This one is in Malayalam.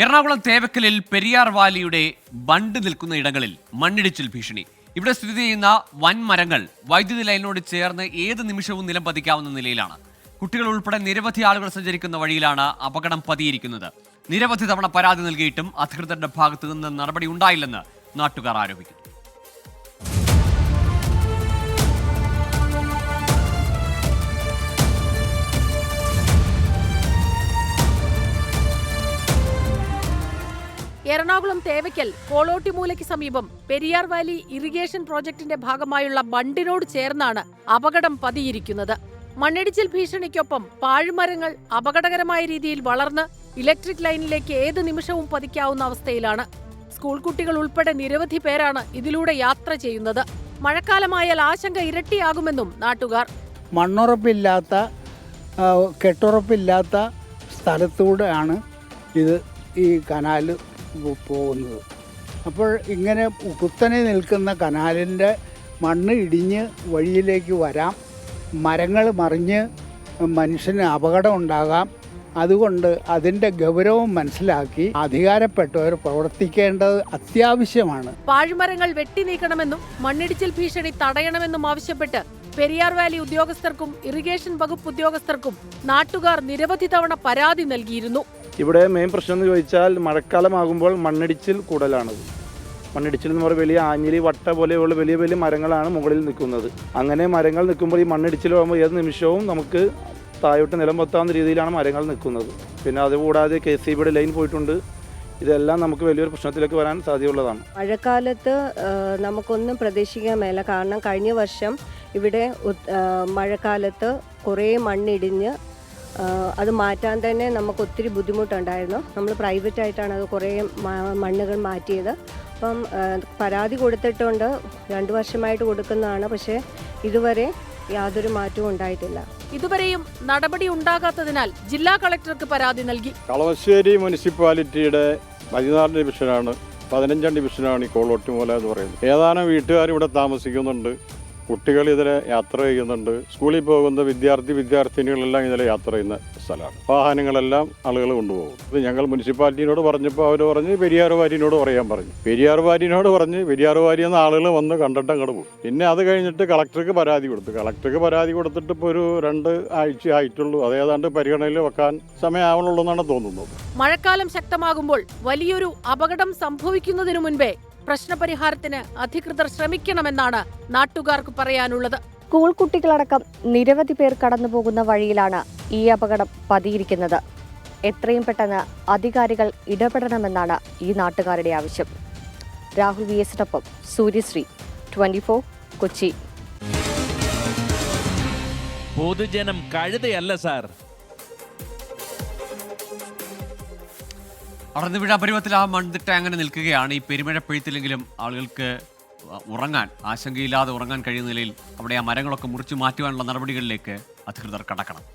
എറണാകുളം തേവക്കലിൽ പെരിയാർ വാലിയുടെ ബണ്ട് നിൽക്കുന്ന ഇടങ്ങളിൽ മണ്ണിടിച്ചിൽ ഭീഷണി. ഇവിടെ സ്ഥിതി ചെയ്യുന്ന വൻ മരങ്ങൾ വൈദ്യുതി ലൈനിനോട് ചേർന്ന് ഏത് നിമിഷവും നിലം പതിക്കാവുന്ന നിലയിലാണ്. കുട്ടികൾ ഉൾപ്പെടെ നിരവധി ആളുകൾ സഞ്ചരിക്കുന്ന വഴിയിലാണ് അപകടം പതിയിരിക്കുന്നത്. നിരവധി തവണ പരാതി നൽകിയിട്ടും അധികൃതരുടെ ഭാഗത്തു നിന്ന് നടപടി ഉണ്ടായില്ലെന്ന് നാട്ടുകാർ ആരോപിക്കുന്നു. എറണാകുളം തേവയ്ക്കൽ കോളോട്ടിമൂലയ്ക്ക് സമീപം പെരിയാർ വാലി ഇറിഗേഷൻ പ്രോജക്ടിന്റെ ഭാഗമായുള്ള ബണ്ടിനോട് ചേർന്നാണ് അപകടം പതിയിരിക്കുന്നത്. മണ്ണിടിച്ചിൽ ഭീഷണിക്കൊപ്പം പാഴ്മരങ്ങൾ അപകടകരമായ രീതിയിൽ വളർന്ന് ഇലക്ട്രിക് ലൈനിലേക്ക് ഏത് നിമിഷവും പതിക്കാവുന്ന അവസ്ഥയിലാണ്. സ്കൂൾ കുട്ടികൾ ഉൾപ്പെടെ നിരവധി പേരാണ് ഇതിലൂടെ യാത്ര ചെയ്യുന്നത്. മഴക്കാലമായാൽ ആശങ്ക ഇരട്ടിയാകുമെന്നും നാട്ടുകാർ. മണ്ണുറപ്പില്ലാത്ത കെട്ടുറപ്പില്ലാത്ത സ്ഥലത്തൂടെയാണ് ഈ കനാൽ പോകുന്നത്. അപ്പോൾ ഇങ്ങനെ കുത്തനെ നിൽക്കുന്ന കനാലിൻ്റെ മണ്ണ് ഇടിഞ്ഞ് വഴിയിലേക്ക് വരാം, മരങ്ങൾ മറിഞ്ഞ് മനുഷ്യന് അപകടം ഉണ്ടാകാം. അതുകൊണ്ട് അതിൻ്റെ ഗൗരവം മനസ്സിലാക്കി അധികാരപ്പെട്ടവർ പ്രവർത്തിക്കേണ്ടത് അത്യാവശ്യമാണ്. പാഴ്മരങ്ങൾ വെട്ടി നീക്കണമെന്നും മണ്ണിടിച്ചിൽ ഭീഷണി തടയണമെന്നും ആവശ്യപ്പെട്ട് പെരിയാർ വാലി ഉദ്യോഗസ്ഥർക്കും ഇറിഗേഷൻ വകുപ്പ് ഉദ്യോഗസ്ഥർക്കും നാട്ടുകാർ നിരവധി തവണ പരാതി നൽകിയിരുന്നു. ഇവിടെ മെയിൻ പ്രശ്നം എന്ന് ചോദിച്ചാൽ മഴക്കാലമാകുമ്പോൾ മണ്ണിടിച്ചിൽ കൂടുതലാണത്. മണ്ണിടിച്ചിൽ എന്ന് പറയുമ്പോൾ വലിയ ആഞ്ഞിലി വട്ട പോലെയുള്ള വലിയ വലിയ മരങ്ങളാണ് മുകളിൽ നിൽക്കുന്നത്. അങ്ങനെ മരങ്ങൾ നിൽക്കുമ്പോൾ ഈ മണ്ണിടിച്ചിൽ ആകുമ്പോൾ ഏത് നിമിഷവും നമുക്ക് താഴോട്ട് നിലം പൊത്താവുന്ന രീതിയിലാണ് മരങ്ങൾ നിൽക്കുന്നത്. പിന്നെ അതുകൂടാതെ KCBയുടെ ലൈൻ പോയിട്ടുണ്ട്. ഇതെല്ലാം നമുക്ക് വലിയൊരു പ്രശ്നത്തിലേക്ക് വരാൻ സാധ്യതയുള്ളതാണ്. മഴക്കാലത്ത് നമുക്കൊന്നും പ്രതീക്ഷിക്കാൻ മേല. കാരണം കഴിഞ്ഞ വർഷം ഇവിടെ മഴക്കാലത്ത് കുറേ മണ്ണിടിഞ്ഞ് അത് മാറ്റാൻ തന്നെ നമുക്ക് ഒത്തിരി ബുദ്ധിമുട്ടുണ്ടായിരുന്നു. നമ്മൾ പ്രൈവറ്റായിട്ടാണ് അത് കുറേ മണ്ണുകൾ മാറ്റിയത്. അപ്പം പരാതി കൊടുത്തിട്ടുണ്ട്, 2 വർഷമായിട്ട് കൊടുക്കുന്നതാണ്. പക്ഷേ ഇതുവരെ യാതൊരു മാറ്റവും ഉണ്ടായിട്ടില്ല. ഇതുവരെയും നടപടി ഉണ്ടാകാത്തതിനാൽ ജില്ലാ കളക്ടർക്ക് പരാതി നൽകി. കളമശ്ശേരി മുനിസിപ്പാലിറ്റിയുടെ 14 ഡിവിഷനാണ്, 15 ഡിവിഷനാണ് ഈ കോളോട്ടിമൂല എന്ന് പറയുന്നത്. ഏതാനും വീട്ടുകാർ ഇവിടെ താമസിക്കുന്നുണ്ട്. കുട്ടികൾ ഇതിലെ യാത്ര ചെയ്യുന്നുണ്ട്. സ്കൂളിൽ പോകുന്ന വിദ്യാർത്ഥിനികളെല്ലാം ഇതിലെ യാത്ര ചെയ്യുന്ന സ്ഥലമാണ്. വാഹനങ്ങളെല്ലാം ആളുകൾ കൊണ്ടുപോകും. ഇത് ഞങ്ങൾ മുനിസിപ്പാലിറ്റിയോട് പറഞ്ഞപ്പോൾ അവർ പറഞ്ഞ് പെരിയാർ വാരിനോട് പറയാൻ പറഞ്ഞു. പെരിയാർ വാരിനോട് പറഞ്ഞ് പെരിയാർ വാരി എന്ന ആളുകൾ വന്ന് കണ്ടിട്ട് അങ്ങോട്ട് പോകും. പിന്നെ അത് കഴിഞ്ഞിട്ട് കളക്ടർക്ക് പരാതി കൊടുത്തു. കളക്ടർക്ക് പരാതി കൊടുത്തിട്ട് ഇപ്പോൾ ഒരു 2 ആഴ്ച ആയിട്ടുള്ളൂ. അതേതാണ്ട് പരിഗണനയിൽ വെക്കാൻ സമയമാവണുള്ളൂ എന്നാണ് തോന്നുന്നത്. മഴക്കാലം ശക്തമാകുമ്പോൾ വലിയൊരു അപകടം സംഭവിക്കുന്നതിനു മുൻപേ പ്രശ്നപരിഹാരത്തിന് അധികൃതർ ശ്രമിക്കണമെന്നാണ് നാട്ടുകാർക്ക് പറയാനുള്ളത്. സ്കൂൾ കുട്ടികളടക്കം നിരവധി പേർ കടന്നുപോകുന്ന വഴിയിലാണ് ഈ അപകടം പതിയിരിക്കുന്നത്. എത്രയും പെട്ടെന്ന് അധികാരികൾ ഇടപെടണമെന്നാണ് ഈ നാട്ടുകാരുടെ ആവശ്യം. രാഹുൽ VS-നൊപ്പം സൂര്യശ്രീ, 24 കൊച്ചി. പൊതുജനം കഴുതയല്ല സാർ. അടർന്നു വീഴാൻ പരുവത്തിൽ ആ മണ്ണിട്ട് അങ്ങനെ നിൽക്കുകയാണ്. ഈ പെരുമഴ പെയ്ത്തില്ലെങ്കിലും ആളുകൾക്ക് ഉറങ്ങാൻ, ആശങ്കയില്ലാതെ ഉറങ്ങാൻ കഴിയുന്ന നിലയിൽ അവിടെ ആ മരങ്ങളൊക്കെ മുറിച്ചു മാറ്റുവാനുള്ള നടപടികളിലേക്ക് അധികൃതർ കടക്കണം.